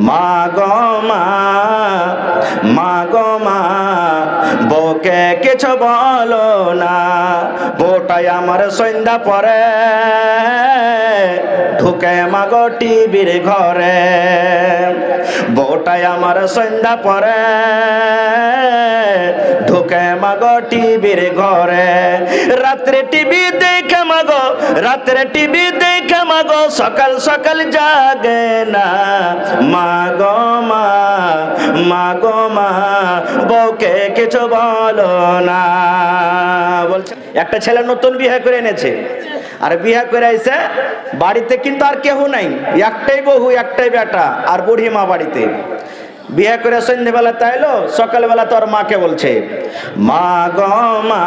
মা গো মা, মা গো মা, বউকে কিছু বলো না। বউটাই আমার সন্ধ্যা পরে ঢুকে মাগো টিভির ঘরে। বউটাই আমার সন্ধ্যা পরে ঢুকে মাগো টিভির ঘরে। রাত্রে টিভি দেখে মাগো, রাত্রে টিভি দেখে মাগো, সকাল সকাল জাগে না। মা গো মা, মা গো মা, বউকে কিছু বলো না। বলছে একটা ছেলে নতুন বিয়ে করে এনেছে, আর বিয়ে করে আইছে বাড়িতে কিন্তু আর কেউ নাই, একটাই বউ একটাই বেটা আর বুড়ি মা বাড়িতে। বিয়ে করে সন্ধ্যেবেলা তাইলো, সকালবেলা তোর মাকে বলছে মা গো মা,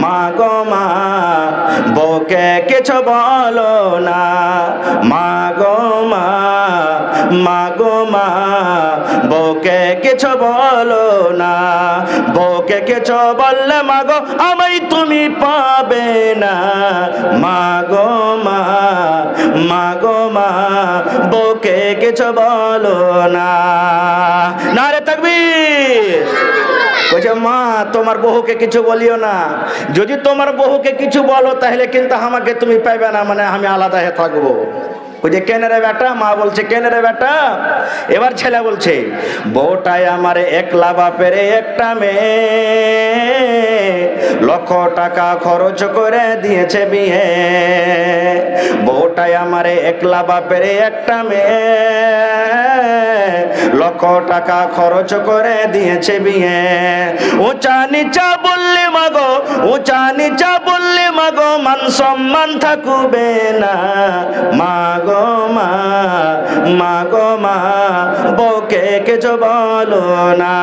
মা গো মা, বউকে কিছু বলো না। মা গো মা, মা গো মা, বউকে কিছু বলো না। বউকে কিছু বললে মা গো আমায় তুমি পাবে না। মা গো মা, মা গো মা, বউকে কিছু বলো না। নারে তাকবীর। বলছে মা তোমার বহুকে কিছু বলিও না, যদি তোমার বহুকে কিছু বলো তাহলে কিন্তু আমাকে তুমি পাইবে না, মানে আমি আলাদা হয়ে থাকবো। যে কেন রে বেটা? মা বলছে কেন রে বেটা? এবার ছেলে বলছে বউটাই আমার একলা বাপের একটা মেয়ে, লক্ষ টাকা খরচ করে দিয়েছে বিয়ে। বউটাই আমার একলা বাপের একটা মেয়ে, লক্ষ টাকা খরচ করে দিয়েছে বিয়ে। উঁচা নিচা বললে মাগো, উঁচা নিচা বললে মাগো, মান সম্মান থাকবে না। মা গো মা, মা গো মা, বউকে কিছু বলো না।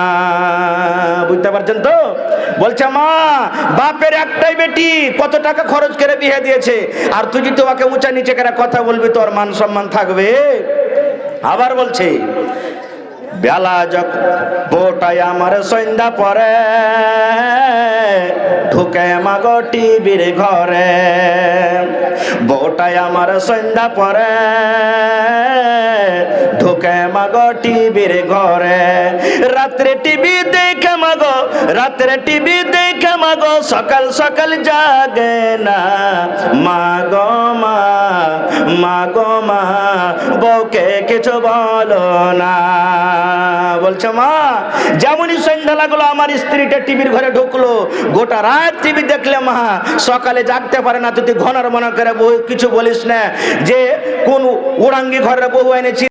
বুঝতে পারছেন তো? বলছে মা বাপের একটাই বেটি, কত টাকা খরচ করে বিয়ে দিয়েছে, আর তুই যদি তোমাকে উঁচা নিচে করে কথা বলবি তোর মান সম্মান থাকবে? আবার বলছে বেলা যখন বউটাই আমার সন্ধ্যা পরে ঢুকে মাগো টিভির ঘরে। বউটাই আমার সন্ধ্যা পরে ঢুকে মাগো টিভির ঘরে। রাত্রে টিভি দেখে মাগো, রাত্রে টিভি দেখে মাগো, সকাল সকাল জাগে না। মা গো মা, মা গো মা, বউকে কিছু বলো না। বলছে মা যেমনই সন্ধ্যা লাগলো আমার স্ত্রীটা টিভির ঘরে ঢুকলো, গোটা রাত টিভি দেখলে মা, সকালে জাগতে পারে না। তুই ঘনার মনে করে বউ কিছু বলিস না যে কোন উড়াঙ্গি ঘরের বউ এনেছি।